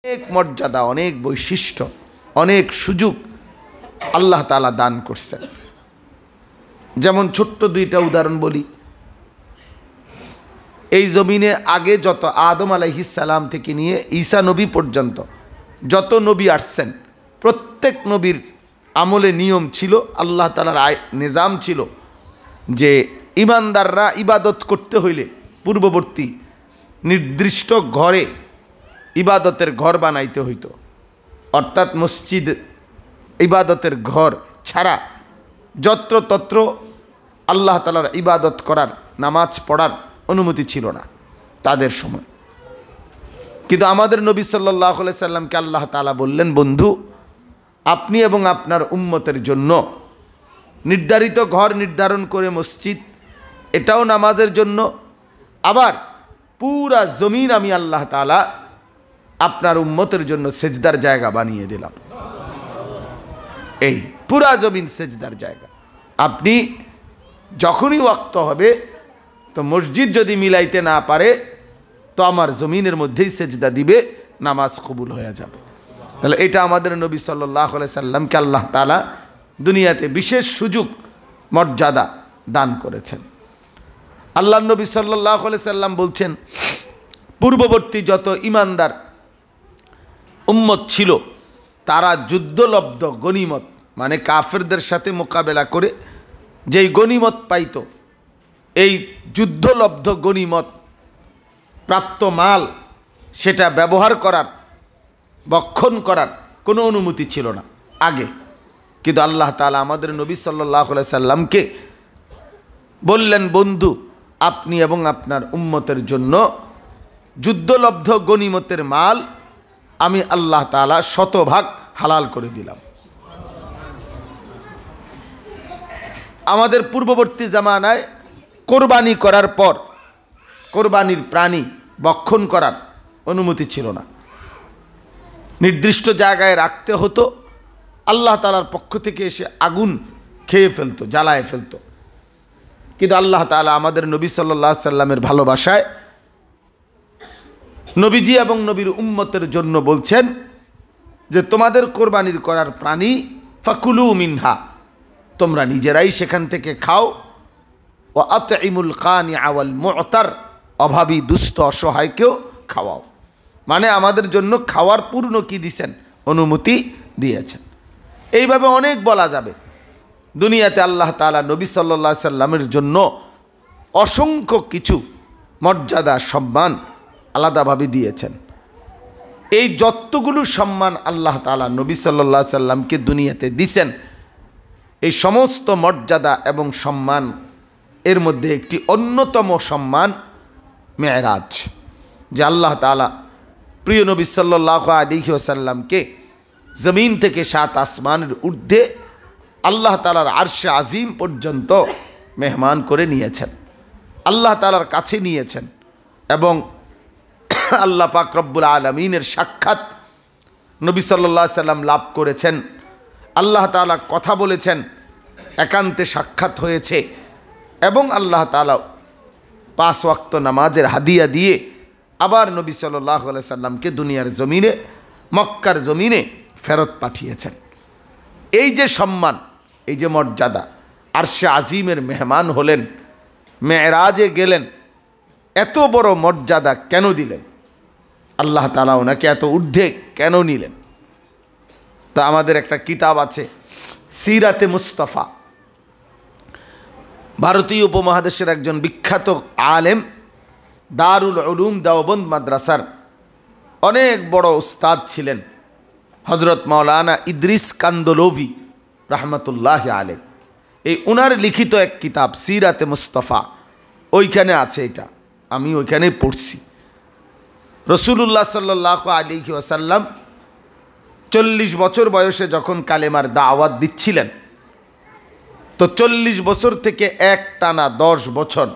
অনেক মর্যাদা, অনেক বৈশিষ্ট্য, অনেক সুযোগ আল্লাহ তাআলা দান করছেন। যেমন ছোট্ট দুইটা উদাহরণ বলি। এই জমিনে আগে যত আদম আলাইহিস সালাম থেকে নিয়ে ঈসা নবী পর্যন্ত যত নবী আসছেন, প্রত্যেক নবীর আমলে নিয়ম ছিল, আল্লাহ তাআলার নিজাম ছিল যে ইমানদাররা ইবাদত করতে হইলে পূর্ববর্তী নির্দিষ্ট ঘরে ইবাদতের ঘর বানাইতে হইতো। অর্থাৎ মসজিদ ইবাদতের ঘর ছাড়া যত্রতত্র আল্লাহ তাআলার ইবাদত করার, নামাজ পড়ার অনুমতি ছিল না তাদের সময়। কিন্তু আমাদের নবী সাল্লাল্লাহু আলাইহি সাল্লামকে আল্লাহ তাআলা বললেন, বন্ধু, আপনি এবং আপনার উম্মতের জন্য নির্ধারিত ঘর নির্ধারণ করে মসজিদ, এটাও নামাজের জন্য, আবার পুরা জমিন আমি আল্লাহ তাআলা আপনার উম্মতের জন্য সেজদার জায়গা বানিয়ে দিলাম। এই পুরা জমিন সেজদার জায়গা। আপনি যখনই ওয়াক্ত হবে, তো মসজিদ যদি মিলাইতে না পারে তো আমার জমিনের মধ্যেই সেজদা দিবে, নামাজ কবুল হয়ে যাবে। তাহলে এটা আমাদের নবী সাল্লাল্লাহু আলাইহি সাল্লামকে আল্লাহ তাআলা দুনিয়াতে বিশেষ সুযোগ মর্যাদা দান করেছেন। আল্লাহ নবী সাল্লাল্লাহু আলাইহি সাল্লাম বলছেন, পূর্ববর্তী যত ইমানদার উম্মত ছিল তারা যুদ্ধলব্ধ গনিমত, মানে কাফেরদের সাথে মোকাবেলা করে যেই গনিমত পাইত, এই যুদ্ধলব্ধ গনিমত প্রাপ্ত মাল সেটা ব্যবহার করার, ভক্ষণ করার কোনো অনুমতি ছিল না আগে। কিন্তু আল্লাহ তাআলা আমাদের নবী সাল্লাল্লাহু আলাইহি সাল্লামকে বললেন, বন্ধু, আপনি এবং আপনার উম্মতের জন্য যুদ্ধলব্ধ গনিমতের মাল আমি আল্লাহ তাআলা শতভাগ হালাল করে দিলাম। আমাদের পূর্ববর্তী জামানায় কোরবানি করার পর কোরবানির প্রাণী ভক্ষণ করার অনুমতি ছিল না, নির্দিষ্ট জায়গায় রাখতে হতো। আল্লাহ তাআলার পক্ষ থেকে এসে আগুন খেয়ে ফেলতো, জ্বালায় ফেলতো। কিন্তু আল্লাহ তাআলা আমাদের নবী সাল্লাল্লাহু আলাইহি সাল্লামের ভালোবাসায় নবীজি এবং নবীর উম্মতের জন্য বলছেন যে তোমাদের কোরবানির করার প্রাণী ফাকুলু মিনহা, তোমরা নিজেরাই সেখান থেকে খাও। ও আতইমুল কানিআ ওয়াল মু'তার, অভাবী দুস্থ অসহায়কেও খাওয়াও। মানে আমাদের জন্য খাওয়ার পূর্ণ কি দিয়েছেন, অনুমতি দিয়েছেন। এইভাবে অনেক বলা যাবে। দুনিয়াতে আল্লাহ তাআলা নবী সাল্লাল্লাহু আলাইহি সাল্লামের জন্য অসংখ্য কিছু মর্যাদা, সম্মান আলাদাভাবে দিয়েছেন। এই যতগুলো সম্মান আল্লাহ তাআলা নবী সাল্লাল্লাহু আলাইহি সাল্লামকে দুনিয়াতে দিয়েছেন, এই সমস্ত মর্যাদা এবং সম্মান এর মধ্যে একটি অন্যতম সম্মান মেরাজ, যে আল্লাহ তাআলা প্রিয় নবী সাল্লাল্লাহু আলাইহি ওয়াসাল্লামকে জমিন থেকে 7 আসমানের ঊর্ধ্বে আল্লাহ তাআলার আরশে আজিম পর্যন্ত মেহমান করে নিয়েছেন, আল্লাহ তাআলার কাছে নিয়েছেন এবং আল্লাহ পাক রব্বুল আলামিনের সাক্ষাৎ নবী সাল্লাল্লাহু আলাইহি সাল্লাম লাভ করেছেন। আল্লাহ তাআলা কথা বলেছেন, একান্তে সাক্ষাৎ হয়েছে এবং আল্লাহ তাআলা 5 ওয়াক্ত নামাজের হাদিয়া দিয়ে আবার নবী সাল্লাল্লাহু আলাইহি সাল্লামকে দুনিয়ার জমিনে, মক্কার জমিনে ফেরত পাঠিয়েছেন। এই যে সম্মান, এই যে মর্যাদা, আরশে আজিমের মেহমান হলেন, মেরাজে গেলেন, এত বড় মর্যাদা কেন দিলেন? আল্লাহ তাআলা ওনাকে এত ঊর্ধ্বে কেন নিলেন? তো আমাদের একটা কিতাব আছে, সিরাতে মুস্তাফা। ভারতীয় উপমহাদেশের একজন বিখ্যাত আলেম, দারুল উলুম দেওবন্দ মাদ্রাসার অনেক বড় উস্তাদ ছিলেন হযরত মাওলানা ইদ্রিস কান্দলভি রাহমাতুল্লাহি আলাইহি। এই উনার লিখিত এক কিতাব সিরাতে মুস্তাফা, ওইখানে আছে এটা, আমি ওইখানে পড়ছি। রাসূলুল্লাহ সাল্লাল্লাহু আলাইহি ওয়াসাল্লাম 40 বছর বয়সে যখন কালেমার দাওয়াত দিচ্ছিলেন, তো 40 বছর থেকে একটানা 10 বছর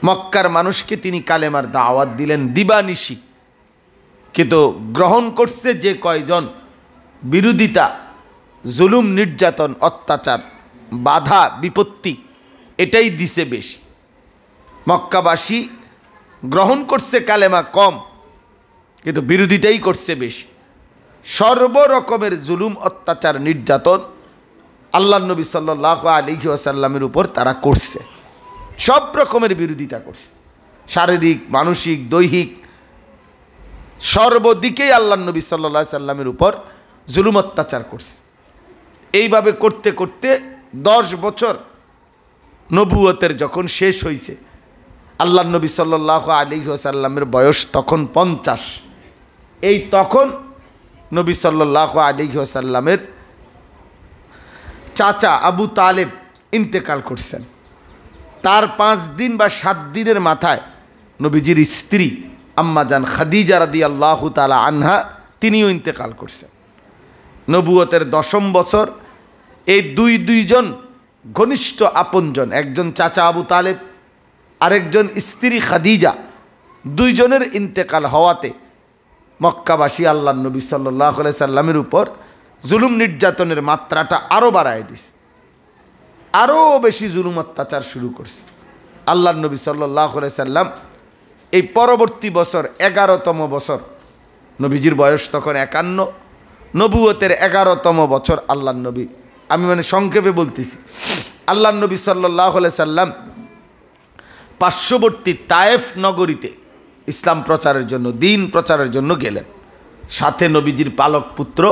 মক্কার মানুষকে তিনি কালেমার দাওয়াত দিলেন দিবানিশি। কিন্তু গ্রহণ করছে যে কয়জন, বিরোধিতা, জুলুম, নির্যাতন, অত্যাচার, বাধা বিপত্তি এটাই দিছে বেশি। মক্কাবাসী গ্রহণ করছে কালেমা কম, কিন্তু বিরোধিতাই করছে বেশি। সর্বরকমের জুলুম, অত্যাচার, নির্যাতন আল্লাহর নবী সাল্লাল্লাহু আলাইহি ওয়াসাল্লামের উপর তারা করছে, সব রকমের বিরোধিতা করছে, শারীরিক, মানসিক, দৈহিক, সর্বদিকেই আল্লাহর নবী সাল্লাল্লাহু আলাইহি সাল্লামের উপর জুলুম অত্যাচার করছে। এইভাবে করতে করতে 10 বছর নবুয়তের যখন শেষ হয়েছে, আল্লাহর নবী সাল্লাল্লাহু আলাইহি ওয়াসাল্লামের বয়স তখন 50। এই তখন নবী সাল্লাল্লাহু আলাইহি ওয়াসাল্লামের চাচা আবু তালেব ইন্তেকাল করছেন। তার 5 দিন বা 7 দিনের মাথায় নবীজির স্ত্রী আম্মাজান খাদিজা রাদিয়াল্লাহু তাআলা আনহা তিনিও ইন্তেকাল করছেন। নবুয়তের 10ম বছর এই দুইজন ঘনিষ্ঠ আপনজন, একজন চাচা আবু তালেব, আরেকজন স্ত্রী খাদিজা, দুইজনের ইন্তেকাল হওয়াতে মক্কাবাসী আল্লাহর নবী সাল্লাল্লাহু আলাইহি সাল্লামের উপর জুলুম নির্যাতনের মাত্রাটা আরও বাড়ায় দিছে, আরও বেশি জুলুম অত্যাচার শুরু করছে। আল্লাহর নবী সাল্লাল্লাহু আলাইহি সাল্লাম এই পরবর্তী বছর 11তম বছর, নবীজির বয়স তখন 51, নবুয়তের 11তম বছর আল্লাহর নবী, আমি সংক্ষেপে বলতেছি, আল্লাহর নবী সাল্লাল্লাহু আলাইহি সাল্লাম পার্শ্ববর্তী তায়েফ নগরীতে ইসলাম প্রচারের জন্য, দ্বীন প্রচারের জন্য গেলেন। সাথে নবীজির পালক পুত্র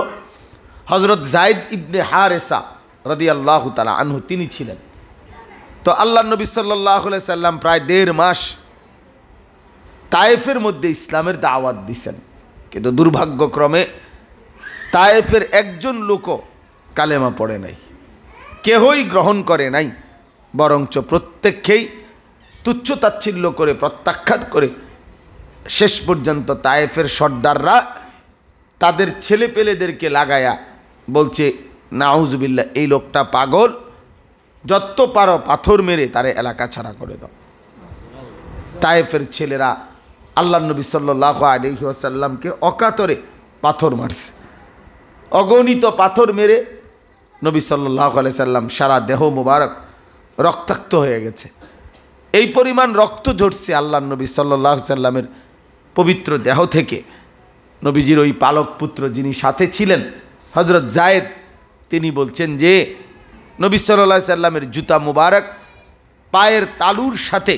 হযরত যায়েদ ইবনে হারেসা রাদিয়াল্লাহু তাআলা আনহু তিনি ছিলেন। তো আল্লাহর নবী সাল্লাল্লাহু আলাইহি সাল্লাম প্রায় 1.5 মাস তায়েফের মধ্যে ইসলামের দাওয়াত দিয়েছেন, কিন্তু দুর্ভাগ্যক্রমে তায়েফের একজন লোকও কালেমা পড়ে নাই, কেহই গ্রহণ করে নাই, বরঞ্চ প্রত্যেককেই তুচ্ছ তাচ্ছিল্য করে প্রত্যাখ্যান করে শেষ পর্যন্ত তায়েফের সর্দাররা তাদের ছেলেপেলেদেরকে লাগায়া বলছে, নাউজুবিল্লাহ, এই লোকটা পাগল, যত পারো পাথর মেরে তারে এলাকা ছাড়া করে দাও। তায়েফের ছেলেরা আল্লাহর নবী সাল্লাল্লাহু আলাইহি ওয়াসাল্লামকে অকাতরে পাথর মারছে, অগণিত পাথর মেরে নবী সাল্লাল্লাহু আলাইহি সাল্লাম সারা দেহ মোবারক রক্তাক্ত হয়ে গেছে। এই পরিমাণ রক্ত ঝরছে আল্লাহর নবী সাল্লাল্লাহু আলাইহি সাল্লামের পবিত্র দেহ থেকে। নবীজির ওই পালক পুত্র যিনি সাথে ছিলেন হযরত যায়েদ, তিনি বলছেন যে নবী সাল্লাল্লাহু আলাইহি সাল্লামের জুতা মুবারক পায়ের তালুর সাথে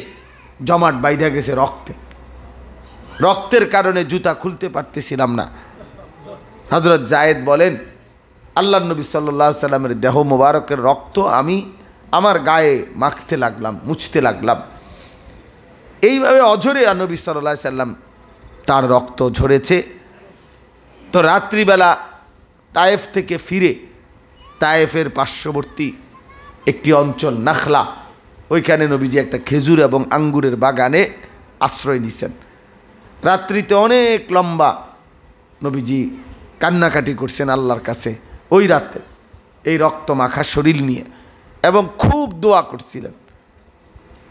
জমাট বাইধা গেছে রক্তে, রক্তের কারণে জুতা খুলতে পারতেছিলাম না। হযরত যায়েদ বলেন, আল্লাহর নবী সাল্লাল্লাহু আলাইহি সাল্লামের দেহ মুবারকের রক্ত আমি আমার গায়ে মাখতে লাগলাম, মুছতে লাগলাম। এইভাবে অঝরে নবী সাল্লাল্লাহু আলাইহি সাল্লাম তার রক্ত ঝরেছে। তো রাত্রিবেলা তায়েফ থেকে ফিরে তায়েফের পার্শ্ববর্তী একটি অঞ্চল নাখলা, ওইখানে নবীজি একটা খেজুর এবং আঙ্গুরের বাগানে আশ্রয় নিছেন। রাত্রিতে অনেক লম্বা নবীজি কান্নাকাটি করছেন আল্লাহর কাছে ওই রাতে, এই রক্ত মাখা শরীর নিয়ে, এবং খুব দোয়া করছিলেন।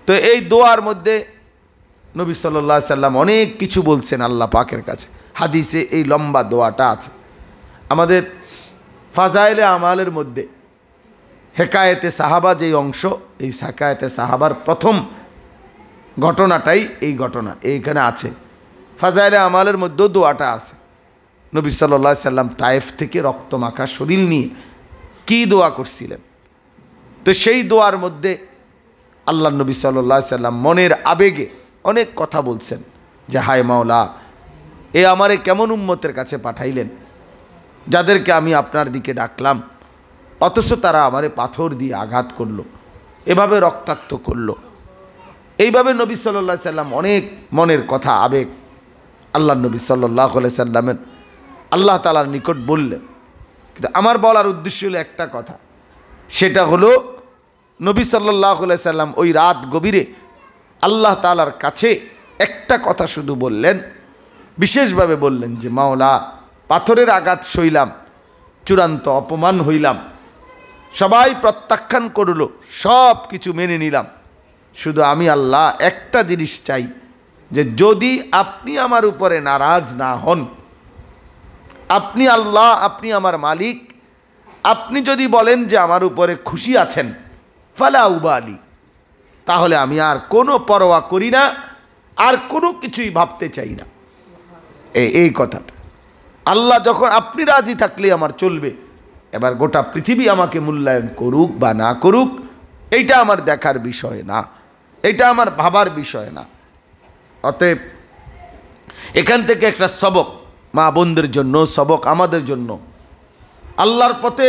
তো এই দোয়ার মধ্যে নবী সাল্লাল্লাহু আলাইহি সাল্লাম অনেক কিছু বলছেন আল্লাহ পাকের কাছে। হাদিসে এই লম্বা দোয়াটা আছে। আমাদের ফাজাইলে আমালের মধ্যে হেকায়েতে সাহাবা যেই অংশ, এই হেকায়েতে সাহাবার প্রথম ঘটনাটাই এই ঘটনা এইখানে আছে। ফাজাইলে আমালের মধ্যেও দোয়াটা আছে। নবী সাল্লাল্লাহু আলাইহি সাল্লাম তায়েফ থেকে রক্ত মাখা শরীর নিয়ে কী দোয়া করছিলেন। তো সেই দোয়ার মধ্যে আল্লাহ নবী সাল্লাল্লাহু আলাইহি সাল্লাম মনের আবেগে অনেক কথা বলছেন যে, হায় মাওলা, এ আমারে কেমন উম্মতের কাছে পাঠাইলেন, যাদেরকে আমি আপনার দিকে ডাকলাম, অথচ তারা আমারে পাথর দিয়ে আঘাত করলো, এভাবে রক্তাক্ত করলো। এইভাবে নবী সাল্লাল্লাহু আলাইহি সাল্লাম অনেক মনের কথা, আবেগ আল্লাহ নবী সাল্লাল্লাহু আলাইহি সাল্লামের আল্লাহ তাআলার নিকট বললেন। কিন্তু আমার বলার উদ্দেশ্য হলো একটা কথা, সেটা হলো নবী সাল্লাল্লাহু আলাইহি সাল্লাম ওই রাত গভীরে আল্লাহ তাআলার কাছে একটা কথা শুধু বললেন, বিশেষভাবে বললেন যে, মাওলা, পাথরের আঘাত সইলাম, চূড়ান্ত অপমান হইলাম, সবাই প্রত্যাখ্যান করল, সব কিছু মেনে নিলাম, শুধু আমি আল্লাহ একটা জিনিস চাই, যে যদি আপনি আমার উপরে নারাজ না হন, আপনি আল্লাহ, আপনি আমার মালিক, আপনি যদি বলেন যে আমার উপরে খুশি আছেন, ফালা উবালি, তাহলে আমি আর কোনো পরোয়া করি না, আর কোনো কিছুই ভাবতে চাই না। এই কথাটা। আল্লাহ যখন আপনি রাজি থাকলে আমার চলবে, এবার গোটা পৃথিবী আমাকে মূল্যায়ন করুক বা না করুক এইটা আমার দেখার বিষয় না, এটা আমার ভাবার বিষয় না। অতএব এখান থেকে একটা সবক মা বোনদের জন্য, সবক আমাদের জন্য, আল্লাহর পথে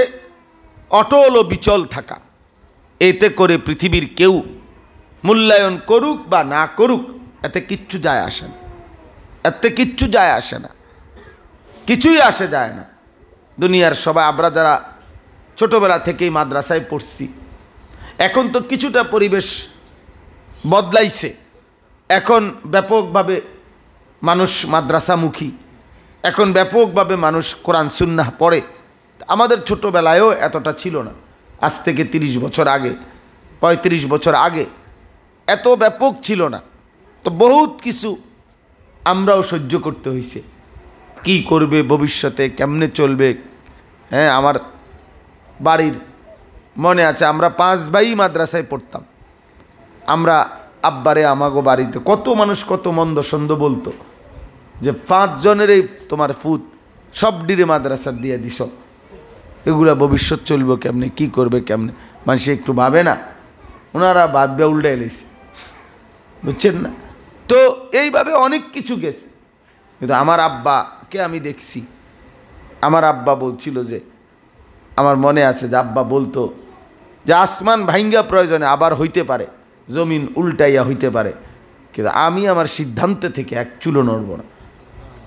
অটল ও বিচল থাকা। এতে করে পৃথিবীর কেউ মূল্যায়ন করুক বা না করুক এতে কিচ্ছু যায় আসে না, এতে কিচ্ছু যায় আসে না, কিছুই আসে যায় না। দুনিয়ার সবাই আমরা যারা ছোটোবেলা থেকেই মাদ্রাসায় পড়ছি, এখন তো কিছুটা পরিবেশ বদলাইছে, এখন ব্যাপকভাবে মানুষ মাদ্রাসামুখী, এখন ব্যাপকভাবে মানুষ কোরআন সুন্নাহ পড়ে। আমাদের ছোটোবেলায়ও এতটা ছিল না, আজ থেকে 30 বছর আগে, 35 বছর আগে এত ব্যাপক ছিল না। তো বহুত কিছু আমরাও সহ্য করতে হয়েছে, কি করবে ভবিষ্যতে, কেমনে চলবে। হ্যাঁ, আমার বাড়ির মনে আছে আমরা 5 ভাই মাদ্রাসায় পড়তাম। আমরা আব্বারে আমাগো বাড়িতে কত মানুষ কত মন্দ সন্দ বলতো যে 5 জনেরই তোমার ফুত সব ডিরে মাদ্রাসা দিয়ে দিস, এগুলা ভবিষ্যৎ চলবো কেমনে, কি করবে কেমনে, মানুষ একটু ভাবে না। ওনারা ভাববে উল্টে এলেছে, বুঝছেন না? তো এইভাবে অনেক কিছু গেছে। কিন্তু আমার আব্বাকে আমি দেখছি, আমার আব্বা বলছিল যে, আমার মনে আছে যে আব্বা বলতো যে আসমান ভাঙ্গা প্রয়োজনে আবার হইতে পারে, জমিন উল্টাইয়া হইতে পারে, কিন্তু আমি আমার সিদ্ধান্ত থেকে এক চুলো নড়ব না।